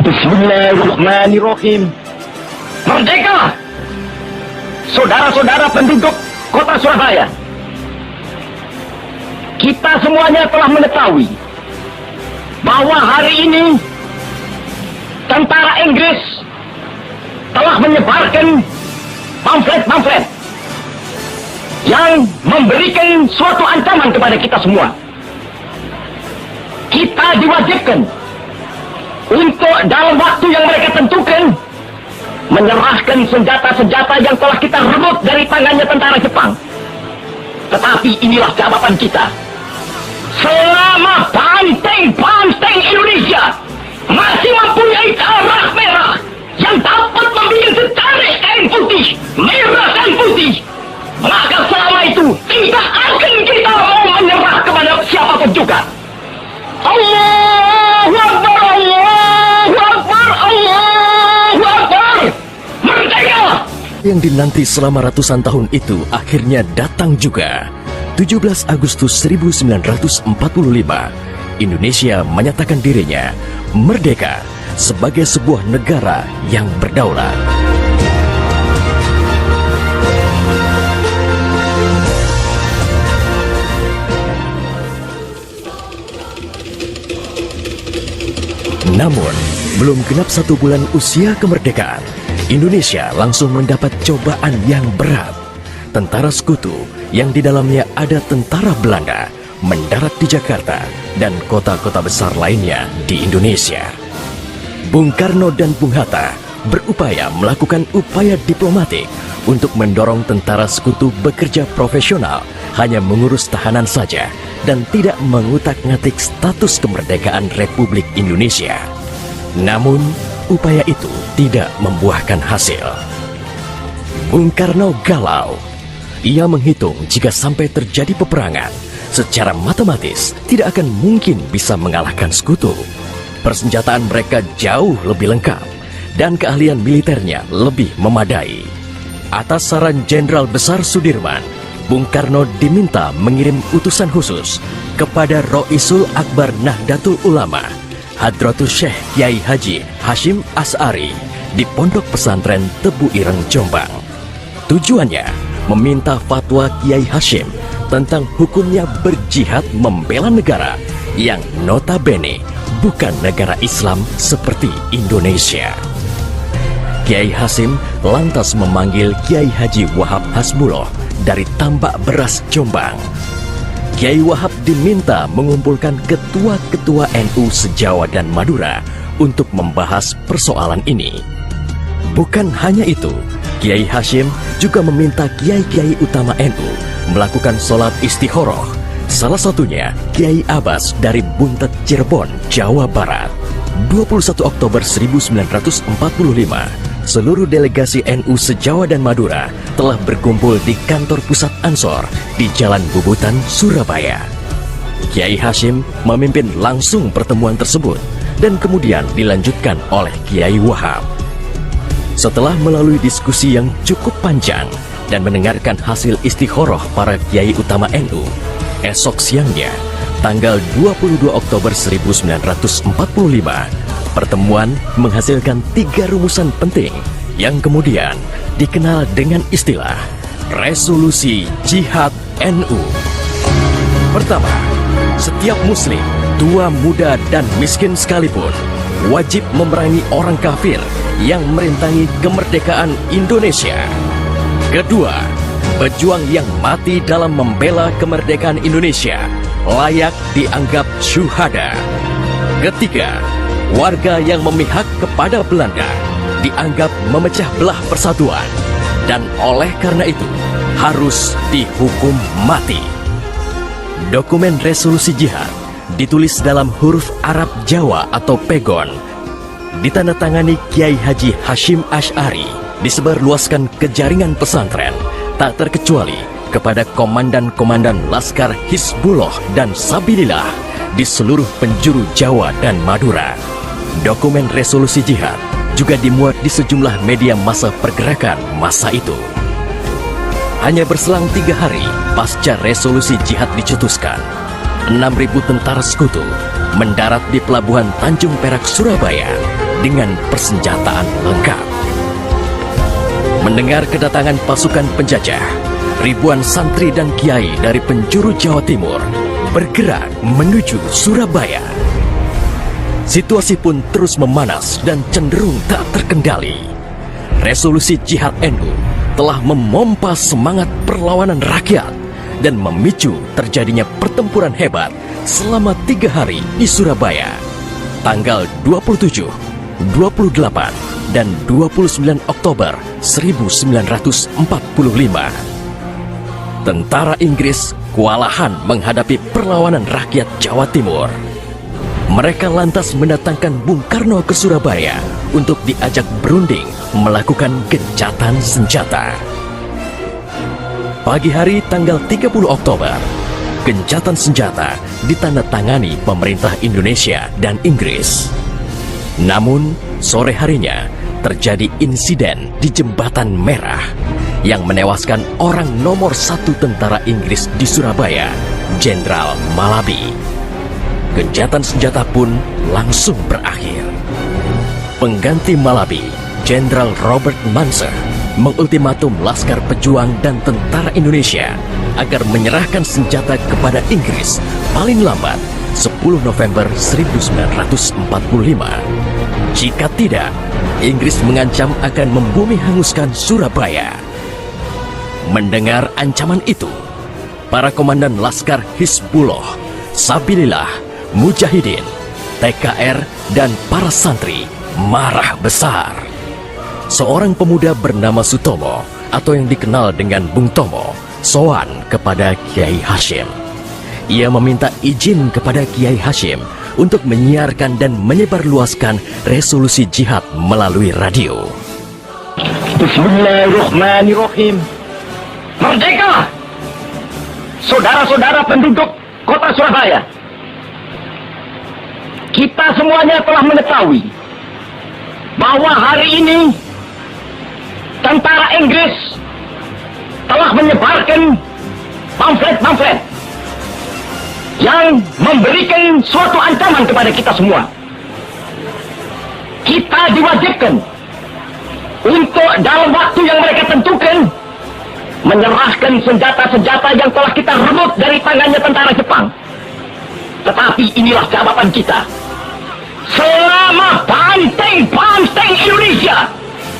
Bismillahirrahmanirrahim. Merdeka! Saudara-saudara penduduk kota Surabaya, kita semuanya telah mengetahui bahwa hari ini tentara Inggris telah menyebarkan pamflet-pamflet yang memberikan suatu ancaman kepada kita semua. Kita diwajibkan untuk dalam waktu yang mereka tentukan menyerahkan senjata-senjata yang telah kita rebut dari tangannya tentara Jepang. Tetapi inilah jawaban kita. Selama banteng-banteng Indonesia masih mempunyai darah merah yang dapat membuat setarik kain putih, merah kain putih, maka selama itu tidak akan kita mau menyerah kepada siapapun juga. Allahu Akbar, Allahu Akbar, Allahu Akbar. Merdeka! Yang dinanti selama ratusan tahun itu akhirnya datang juga. 17 Agustus 1945, Indonesia menyatakan dirinya merdeka sebagai sebuah negara yang berdaulat. Namun, belum genap 1 bulan usia kemerdekaan, Indonesia langsung mendapat cobaan yang berat. Tentara sekutu yang di dalamnya ada tentara Belanda mendarat di Jakarta dan kota-kota besar lainnya di Indonesia. Bung Karno dan Bung Hatta berupaya melakukan upaya diplomatik untuk mendorong tentara sekutu bekerja profesional, hanya mengurus tahanan saja dan tidak mengutak-ngatik status kemerdekaan Republik Indonesia. Namun, upaya itu tidak membuahkan hasil. Bung Karno galau. Ia menghitung jika sampai terjadi peperangan, secara matematis tidak akan mungkin bisa mengalahkan sekutu. Persenjataan mereka jauh lebih lengkap dan keahlian militernya lebih memadai. Atas saran Jenderal Besar Sudirman, Bung Karno diminta mengirim utusan khusus kepada Roisul Akbar Nahdlatul Ulama, Hadratus Syekh Kiai Haji Hashim Asy'ari di Pondok Pesantren Tebu Ireng, Jombang. Tujuannya meminta fatwa Kiai Hashim tentang hukumnya berjihad membela negara yang notabene bukan negara Islam seperti Indonesia. Kiai Hashim lantas memanggil Kiai Haji Wahab Hasbuloh dari Tambak Beras, Jombang. Kiai Wahab diminta mengumpulkan ketua-ketua NU se-Jawa dan Madura untuk membahas persoalan ini. Bukan hanya itu, Kiai Hashim juga meminta kiai-kiai utama NU melakukan sholat istikharah. Salah satunya Kiai Abbas dari Buntet, Cirebon, Jawa Barat. 21 Oktober 1945, seluruh delegasi NU se-Jawa dan Madura telah berkumpul di kantor pusat Ansor di Jalan Bubutan, Surabaya. Kiai Hashim memimpin langsung pertemuan tersebut dan kemudian dilanjutkan oleh Kiai Wahab. Setelah melalui diskusi yang cukup panjang dan mendengarkan hasil istikharah para kiai utama NU, esok siangnya, tanggal 22 Oktober 1945, pertemuan menghasilkan 3 rumusan penting yang kemudian dikenal dengan istilah Resolusi Jihad NU. Pertama, setiap muslim, tua, muda, dan miskin sekalipun, wajib memerangi orang kafir yang merintangi kemerdekaan Indonesia. Kedua, pejuang yang mati dalam membela kemerdekaan Indonesia layak dianggap syuhada. Ketiga, warga yang memihak kepada Belanda dianggap memecah belah persatuan dan oleh karena itu harus dihukum mati. Dokumen resolusi jihad ditulis dalam huruf Arab Jawa atau pegon, ditandatangani Kiai Haji Hashim Asy'ari, disebarluaskan ke jaringan pesantren, tak terkecuali kepada komandan-komandan Laskar Hizbullah dan Sabilillah di seluruh penjuru Jawa dan Madura. Dokumen resolusi jihad juga dimuat di sejumlah media massa pergerakan masa itu. Hanya berselang 3 hari pasca resolusi jihad dicetuskan, 6.000 tentara sekutu mendarat di Pelabuhan Tanjung Perak, Surabaya dengan persenjataan lengkap. Mendengar kedatangan pasukan penjajah, ribuan santri dan kiai dari penjuru Jawa Timur bergerak menuju Surabaya. Situasi pun terus memanas dan cenderung tak terkendali. Resolusi Jihad NU telah memompa semangat perlawanan rakyat dan memicu terjadinya pertempuran hebat selama 3 hari di Surabaya, tanggal 27, 28, dan 29 Oktober 1945. Tentara Inggris kewalahan menghadapi perlawanan rakyat Jawa Timur. Mereka lantas mendatangkan Bung Karno ke Surabaya untuk diajak berunding melakukan gencatan senjata. Pagi hari tanggal 30 Oktober, gencatan senjata ditandatangani pemerintah Indonesia dan Inggris. Namun, sore harinya terjadi insiden di Jembatan Merah yang menewaskan orang nomor 1 tentara Inggris di Surabaya, Jenderal Malabi. Gencatan senjata pun langsung berakhir. Pengganti Malabi, Jenderal Robert Munser, mengultimatum Laskar Pejuang dan tentara Indonesia agar menyerahkan senjata kepada Inggris paling lambat 10 November 1945. Jika tidak, Inggris mengancam akan membumi hanguskan Surabaya. Mendengar ancaman itu, para komandan Laskar Hizbullah, Sabilillah, Mujahidin, TKR, dan para santri marah besar. Seorang pemuda bernama Sutomo atau yang dikenal dengan Bung Tomo sowan kepada Kiai Hashim. Ia meminta izin kepada Kiai Hashim untuk menyiarkan dan menyebarluaskan resolusi jihad melalui radio. Bismillahirrahmanirrahim. Merdeka! Saudara-saudara penduduk kota Surabaya, kita semuanya telah mengetahui bahwa hari ini tentara Inggris telah menyebarkan pamflet-pamflet yang memberikan suatu ancaman kepada kita semua. Kita diwajibkan untuk dalam waktu yang mereka tentukan menyerahkan senjata-senjata yang telah kita rebut dari tangannya tentara Jepang. Tetapi inilah jawaban kita. Selama banteng-banteng Indonesia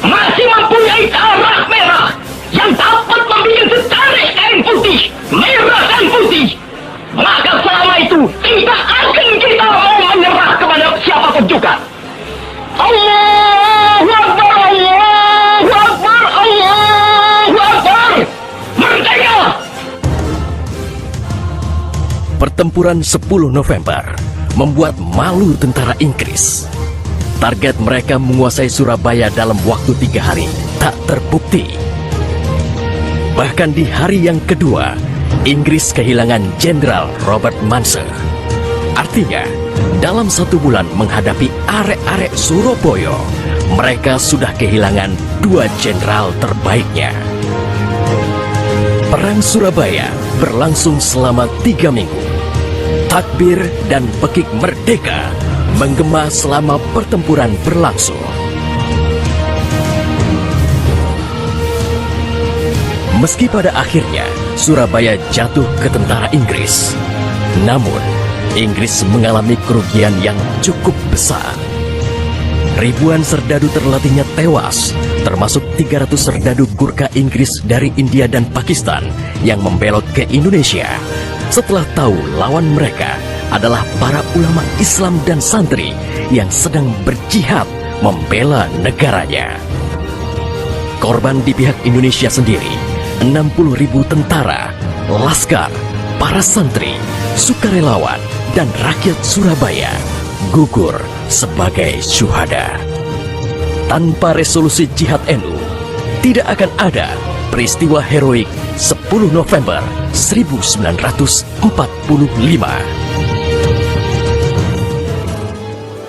masih mempunyai darah merah yang dapat membikin setarik kain putih, merah dan putih, maka selama itu tidak akan kita mau menyerah kepada siapapun juga. Allahu Akbar, Allahu Akbar, Allahu Akbar. Merdeka! Pertempuran 10 November membuat malu tentara Inggris. Target mereka menguasai Surabaya dalam waktu 3 hari tak terbukti. Bahkan di hari yang kedua, Inggris kehilangan Jenderal Robert Munser. Artinya, dalam 1 bulan menghadapi arek-arek Surabaya, mereka sudah kehilangan 2 jenderal terbaiknya. Perang Surabaya berlangsung selama 3 minggu. Takbir dan pekik merdeka menggema selama pertempuran berlangsung. Meski pada akhirnya Surabaya jatuh ke tentara Inggris, namun Inggris mengalami kerugian yang cukup besar. Ribuan serdadu terlatihnya tewas, termasuk 300 serdadu Gurkha Inggris dari India dan Pakistan yang membelot ke Indonesia setelah tahu lawan mereka adalah para ulama Islam dan santri yang sedang berjihad membela negaranya. Korban di pihak Indonesia sendiri, 60.000 tentara, laskar, para santri, sukarelawan, dan rakyat Surabaya gugur sebagai syuhada. Tanpa resolusi Jihad NU, tidak akan ada peristiwa heroik 10 November 1945.